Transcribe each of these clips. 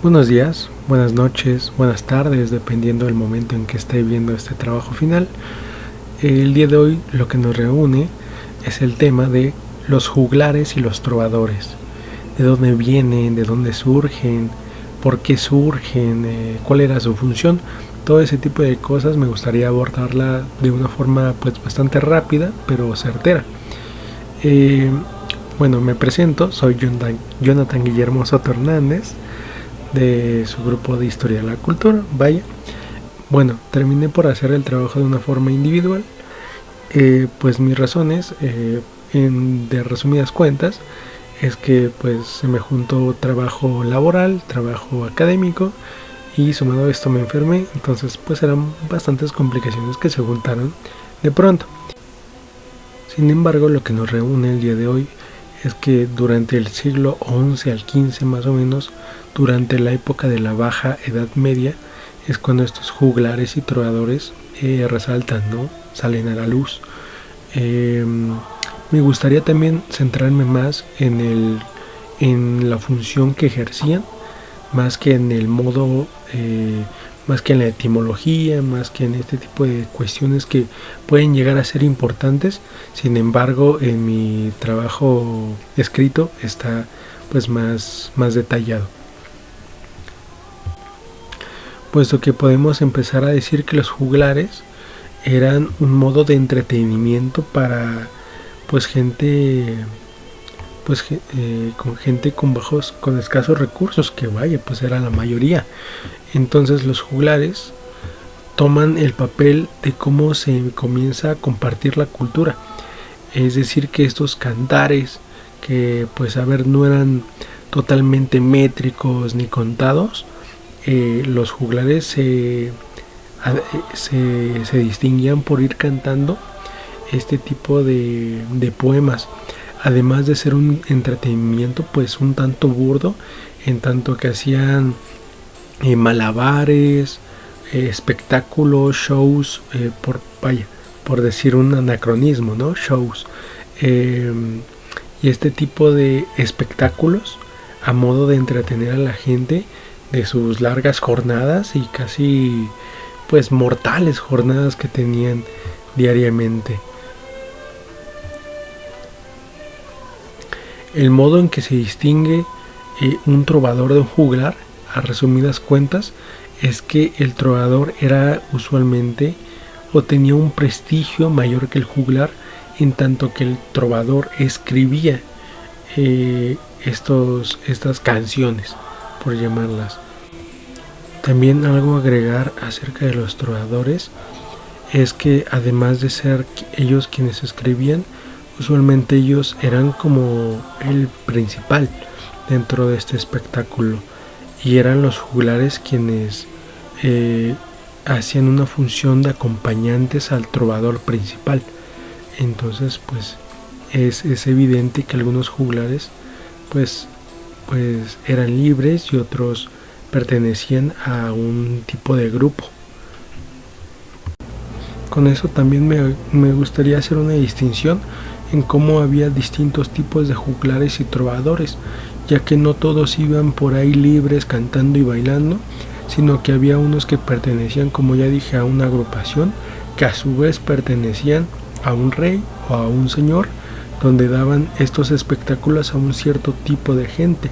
Buenos días, buenas noches, buenas tardes, dependiendo del momento en que esté viendo este trabajo final. El día de hoy lo que nos reúne es el tema de los juglares y los trovadores. De dónde vienen, de dónde surgen, por qué surgen, cuál era su función. Todo ese tipo de cosas me gustaría abordarla de una forma pues bastante rápida pero certera. Bueno, me presento, soy Jonathan Guillermo Soto Hernández, de su grupo de Historia de la Cultura. Vaya, bueno, terminé por hacer el trabajo de una forma individual. Pues mis razones, de resumidas cuentas, es que pues se me juntó trabajo laboral, trabajo académico, y sumado a esto me enfermé. Entonces pues eran bastantes complicaciones que se juntaron de pronto. Sin embargo, lo que nos reúne el día de hoy es que durante el siglo XI al XV más o menos, durante la época de la Baja Edad Media, es cuando estos juglares y trovadores resaltan, ¿no? Salen a la luz. Me gustaría también centrarme más en la función que ejercían, más que en el modo, más que en la etimología, más que en este tipo de cuestiones que pueden llegar a ser importantes. Sin embargo, en mi trabajo escrito está pues más detallado, puesto que podemos empezar a decir que los juglares eran un modo de entretenimiento para pues gente con escasos recursos, que vaya, pues era la mayoría. Entonces los juglares toman el papel de cómo se comienza a compartir la cultura, es decir, que estos cantares, que pues a ver, no eran totalmente métricos ni contados, los juglares se distinguían por ir cantando este tipo de poemas, además de ser un entretenimiento pues un tanto burdo, en tanto que hacían malabares, espectáculos, shows, por decir un anacronismo, ¿no? Shows. Y este tipo de espectáculos a modo de entretener a la gente de sus largas jornadas y casi pues mortales jornadas que tenían diariamente. El modo en que se distingue un trovador de un juglar, a resumidas cuentas, es que el trovador era usualmente o tenía un prestigio mayor que el juglar, en tanto que el trovador escribía estas canciones, por llamarlas. También algo a agregar acerca de los trovadores es que además de ser ellos quienes escribían, usualmente ellos eran como el principal dentro de este espectáculo, y eran los juglares quienes hacían una función de acompañantes al trovador principal. Entonces pues es evidente que algunos juglares pues eran libres y otros pertenecían a un tipo de grupo. Con eso también me gustaría hacer una distinción en cómo había distintos tipos de juglares y trovadores, ya que no todos iban por ahí libres cantando y bailando, sino que había unos que pertenecían, como ya dije, a una agrupación, que a su vez pertenecían a un rey o a un señor, donde daban estos espectáculos a un cierto tipo de gente.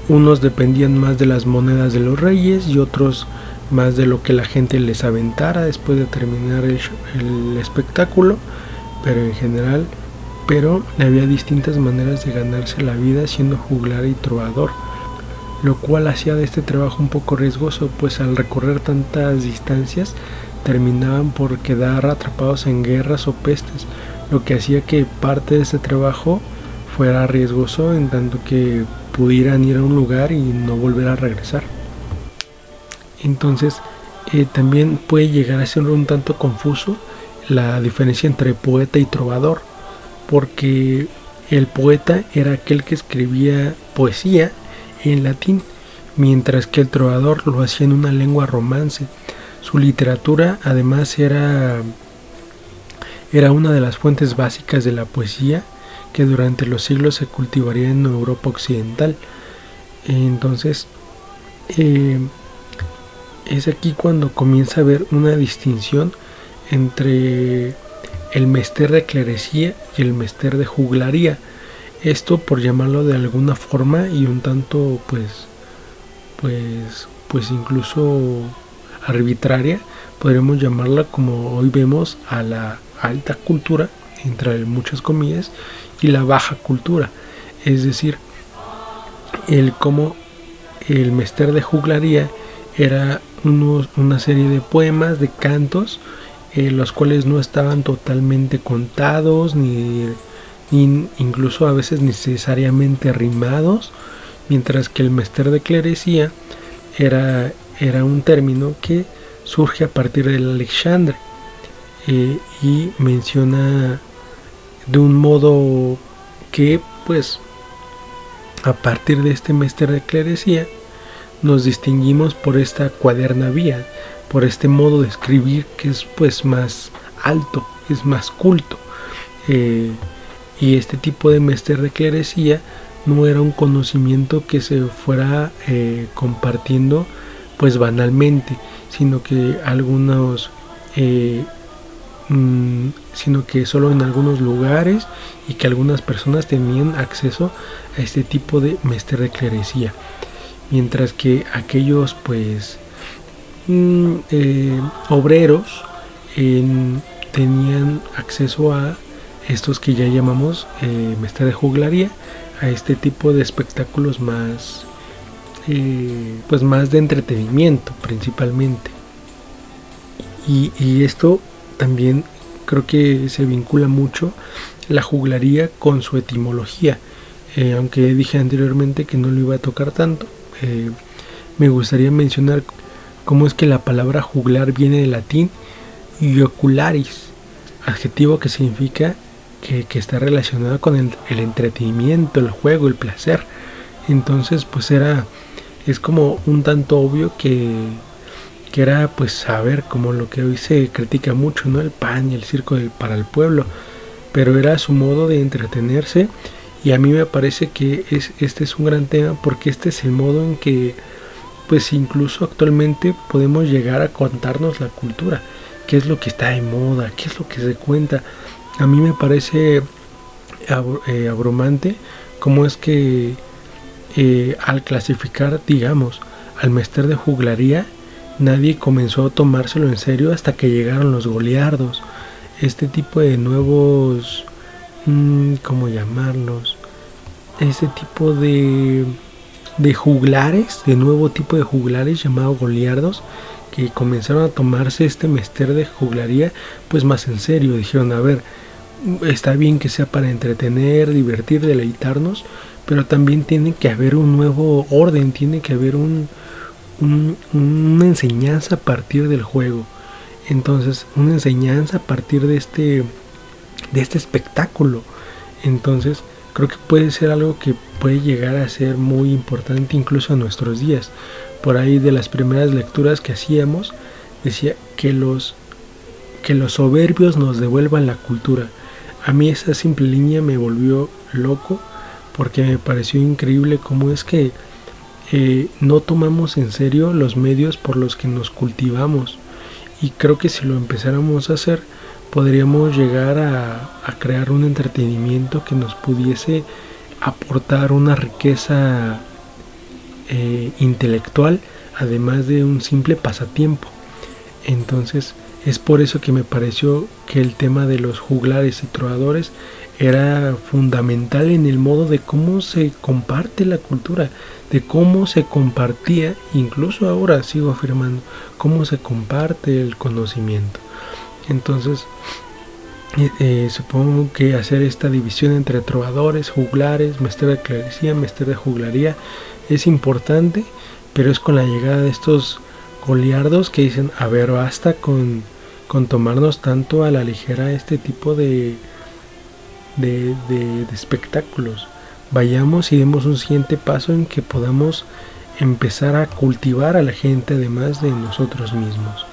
Unos dependían más de las monedas de los reyes y otros más de lo que la gente les aventara después de terminar el espectáculo, pero en general había distintas maneras de ganarse la vida siendo juglar y trovador, lo cual hacía de este trabajo un poco riesgoso, pues al recorrer tantas distancias terminaban por quedar atrapados en guerras o pestes, lo que hacía que parte de este trabajo fuera riesgoso, en tanto que pudieran ir a un lugar y no volver a regresar. Entonces también puede llegar a ser un tanto confuso la diferencia entre poeta y trovador, porque el poeta era aquel que escribía poesía en latín, mientras que el trovador lo hacía en una lengua romance. Su literatura además era una de las fuentes básicas de la poesía que durante los siglos se cultivaría en Europa occidental. Entonces, es aquí cuando comienza a haber una distinción entre el mester de clerecía y el mester de juglaría. Esto, por llamarlo de alguna forma y un tanto pues incluso arbitraria, podríamos llamarla, como hoy vemos, a la alta cultura, entre muchas comillas, y la baja cultura. Es decir, cómo el mester de juglaría era una serie de poemas, de cantos, los cuales no estaban totalmente contados, ni incluso a veces necesariamente rimados, mientras que el mester de clerecía era un término que surge a partir del Alexandre, y menciona de un modo que, pues, a partir de este mester de clerecía nos distinguimos por esta cuaderna vía, por este modo de escribir que es pues más alto, es más culto, y este tipo de mester de clerecía no era un conocimiento que se fuera compartiendo pues banalmente, sino que sino que solo en algunos lugares, y que algunas personas tenían acceso a este tipo de mester de clerecía, mientras que aquellos pues obreros tenían acceso a estos que ya llamamos mester de juglaría, a este tipo de espectáculos más pues más de entretenimiento principalmente. Y esto también creo que se vincula mucho la juglaría con su etimología, aunque dije anteriormente que no lo iba a tocar tanto. Me gustaría mencionar cómo es que la palabra juglar viene del latín iocularis, adjetivo que significa que está relacionado con el entretenimiento, el juego, el placer. Entonces pues es como un tanto obvio que era pues saber, como lo que hoy se critica mucho, ¿no? El pan y el circo para el pueblo, pero era su modo de entretenerse. Y a mí me parece que este es un gran tema, porque este es el modo en que pues incluso actualmente podemos llegar a contarnos la cultura, qué es lo que está de moda, qué es lo que se cuenta. A mí me parece abrumante cómo es que al clasificar, digamos, al mester de juglaría, nadie comenzó a tomárselo en serio hasta que llegaron los goliardos, este tipo de nuevos, ¿cómo llamarlos? Este tipo de juglares, de nuevo tipo de juglares llamados goliardos, que comenzaron a tomarse este mester de juglaría pues más en serio. Dijeron, a ver, está bien que sea para entretener, divertir, deleitarnos, pero también tiene que haber un nuevo orden, tiene que haber una enseñanza a partir del juego. Entonces, una enseñanza a partir de este espectáculo. Entonces, creo que puede ser algo que puede llegar a ser muy importante incluso en nuestros días. Por ahí, de las primeras lecturas que hacíamos, decía que los soberbios nos devuelvan la cultura. A mí esa simple línea me volvió loco, porque me pareció increíble cómo es que no tomamos en serio los medios por los que nos cultivamos. Y creo que si lo empezáramos a hacer, podríamos llegar a crear un entretenimiento que nos pudiese aportar una riqueza intelectual, además de un simple pasatiempo. Entonces es por eso que me pareció que el tema de los juglares y trovadores era fundamental en el modo de cómo se comparte la cultura, de cómo se compartía, incluso ahora sigo afirmando, cómo se comparte el conocimiento. Entonces supongo que hacer esta división entre trovadores, juglares, mester de clerecía, mester de juglaría es importante, pero es con la llegada de estos goliardos que dicen, a ver, basta con tomarnos tanto a la ligera este tipo de espectáculos. Vayamos y demos un siguiente paso en que podamos empezar a cultivar a la gente además de nosotros mismos.